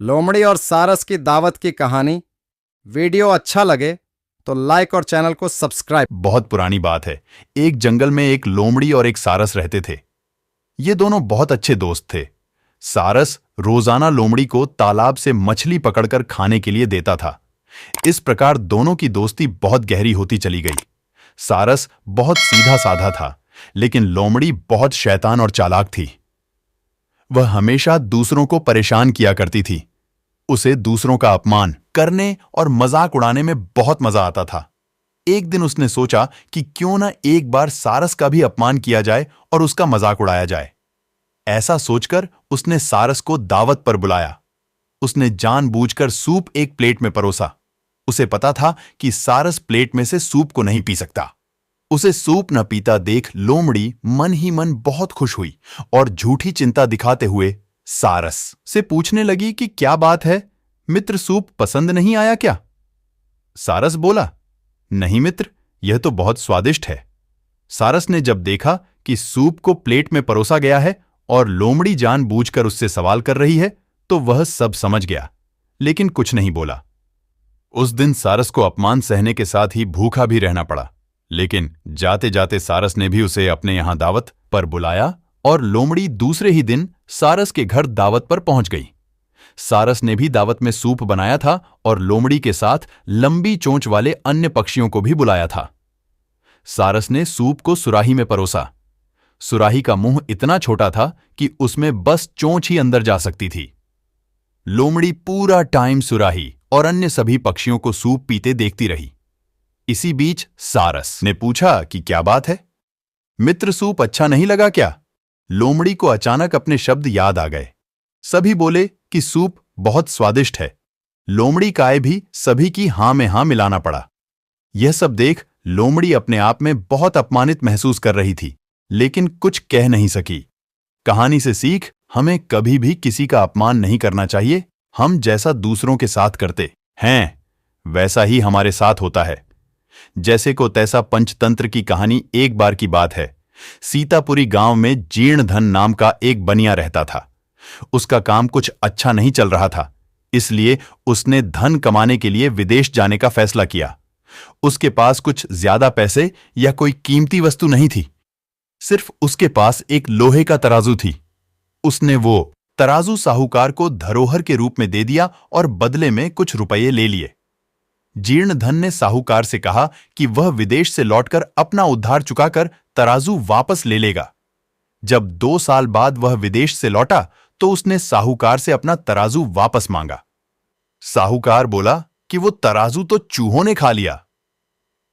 लोमड़ी और सारस की दावत की कहानी। वीडियो अच्छा लगे तो लाइक और चैनल को सब्सक्राइब। बहुत पुरानी बात है। एक जंगल में एक लोमड़ी और एक सारस रहते थे। ये दोनों बहुत अच्छे दोस्त थे। सारस रोजाना लोमड़ी को तालाब से मछली पकड़कर खाने के लिए देता था। इस प्रकार दोनों की दोस्ती बहुत गहरी होती चली गई। सारस बहुत सीधा साधा था, लेकिन लोमड़ी बहुत शैतान और चालाक थी। वह हमेशा दूसरों को परेशान किया करती थी। उसे दूसरों का अपमान करने और मजाक उड़ाने में बहुत मजा आता था। एक दिन उसने सोचा कि क्यों ना एक बार सारस का भी अपमान किया जाए और उसका मजाक उड़ाया जाए। ऐसा सोचकर उसने सारस को दावत पर बुलाया। उसने जानबूझकर सूप एक प्लेट में परोसा। उसे पता था कि सारस प्लेट में से सूप को नहीं पी सकता। उसे सूप न पीता देख लोमड़ी मन ही मन बहुत खुश हुई और झूठी चिंता दिखाते हुए सारस से पूछने लगी कि क्या बात है मित्र, सूप पसंद नहीं आया क्या? सारस बोला, नहीं मित्र, यह तो बहुत स्वादिष्ट है। सारस ने जब देखा कि सूप को प्लेट में परोसा गया है और लोमड़ी जानबूझकर उससे सवाल कर रही है, तो वह सब समझ गया, लेकिन कुछ नहीं बोला। उस दिन सारस को अपमान सहने के साथ ही भूखा भी रहना पड़ा, लेकिन जाते जाते सारस ने भी उसे अपने यहां दावत पर बुलाया और लोमड़ी दूसरे ही दिन सारस के घर दावत पर पहुंच गई। सारस ने भी दावत में सूप बनाया था और लोमड़ी के साथ लंबी चोंच वाले अन्य पक्षियों को भी बुलाया था। सारस ने सूप को सुराही में परोसा। सुराही का मुंह इतना छोटा था कि उसमें बस चोंच ही अंदर जा सकती थी। लोमड़ी पूरा टाइम सुराही और अन्य सभी पक्षियों को सूप पीते देखती रही। इसी बीच सारस ने पूछा कि क्या बात है मित्र, सूप अच्छा नहीं लगा क्या? लोमड़ी को अचानक अपने शब्द याद आ गए। सभी बोले कि सूप बहुत स्वादिष्ट है। लोमड़ी काय भी सभी की हां में हां मिलाना पड़ा। यह सब देख लोमड़ी अपने आप में बहुत अपमानित महसूस कर रही थी, लेकिन कुछ कह नहीं सकी। कहानी से सीख, हमें कभी भी किसी का अपमान नहीं करना चाहिए। हम जैसा दूसरों के साथ करते हैं वैसा ही हमारे साथ होता है। जैसे को तैसा पंचतंत्र की कहानी। एक बार की बात है, सीतापुरी गांव में जीर्णधन नाम का एक बनिया रहता था। उसका काम कुछ अच्छा नहीं चल रहा था, इसलिए उसने धन कमाने के लिए विदेश जाने का फैसला किया। उसके पास कुछ ज्यादा पैसे या कोई कीमती वस्तु नहीं थी, सिर्फ उसके पास एक लोहे का तराजू थी। उसने वो तराजू साहूकार को धरोहर के रूप में दे दिया और बदले में कुछ रुपये ले लिए। जीर्णधन ने साहूकार से कहा कि वह विदेश से लौटकर अपना उद्धार चुकाकर तराजू वापस ले लेगा। जब 2 साल बाद वह विदेश से लौटा तो उसने साहूकार से अपना तराजू वापस मांगा। साहूकार बोला कि वो तराजू तो चूहों ने खा लिया।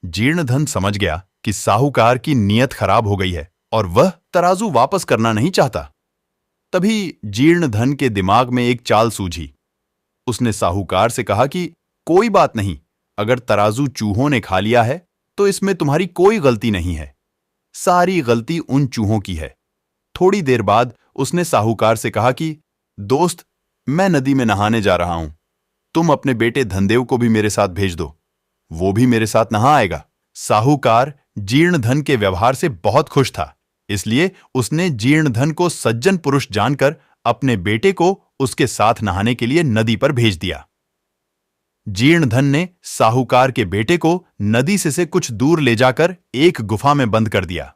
जीर्णधन समझ गया कि साहूकार की नीयत खराब हो गई है और वह तराजू वापस करना नहीं चाहता। तभी जीर्णधन के दिमाग में एक चाल सूझी। उसने साहूकार से कहा कि कोई बात नहीं, अगर तराजू चूहों ने खा लिया है तो इसमें तुम्हारी कोई गलती नहीं है। सारी गलती उन चूहों की है। थोड़ी देर बाद उसने साहूकार से कहा कि दोस्त, मैं नदी में नहाने जा रहा हूं। तुम अपने बेटे धनदेव को भी मेरे साथ भेज दो, वो भी मेरे साथ नहा आएगा। साहूकार जीर्णधन के व्यवहार से बहुत खुश था, इसलिए उसने जीर्णधन को सज्जन पुरुष जानकर अपने बेटे को उसके साथ नहाने के लिए नदी पर भेज दिया। जीर्णधन ने साहूकार के बेटे को नदी से कुछ दूर ले जाकर एक गुफा में बंद कर दिया।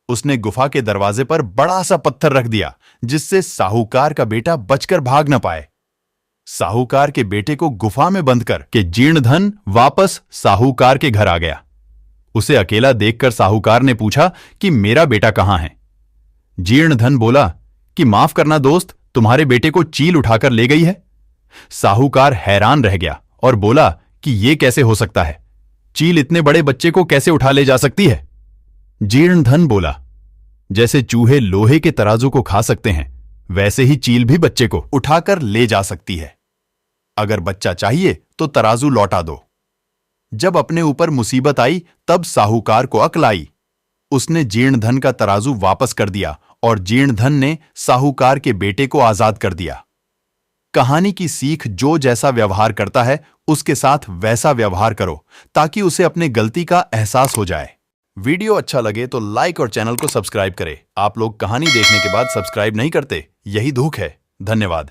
उसने गुफा के दरवाजे पर बड़ा सा पत्थर रख दिया, जिससे साहूकार का बेटा बचकर भाग न पाए। साहूकार के बेटे को गुफा में बंद कर के जीर्णधन वापस साहूकार के घर आ गया। उसे अकेला देखकर साहूकार ने पूछा कि मेरा बेटा कहां है? जीर्णधन बोला कि माफ करना दोस्त, तुम्हारे बेटे को चील उठाकर ले गई है। साहूकार हैरान रह गया और बोला कि यह कैसे हो सकता है? चील इतने बड़े बच्चे को कैसे उठा ले जा सकती है? जीर्णधन बोला, जैसे चूहे लोहे के तराजू को खा सकते हैं, वैसे ही चील भी बच्चे को उठाकर ले जा सकती है। अगर बच्चा चाहिए तो तराजू लौटा दो। जब अपने ऊपर मुसीबत आई तब साहूकार को अक्ल आई। उसने जीर्णधन का तराजू वापस कर दिया और जीर्णधन ने साहूकार के बेटे को आजाद कर दिया। कहानी की सीख, जो जैसा व्यवहार करता है उसके साथ वैसा व्यवहार करो, ताकि उसे अपने गलती का एहसास हो जाए। वीडियो अच्छा लगे तो लाइक और चैनल को सब्सक्राइब करें। आप लोग कहानी देखने के बाद सब्सक्राइब नहीं करते, यही दुख है। धन्यवाद।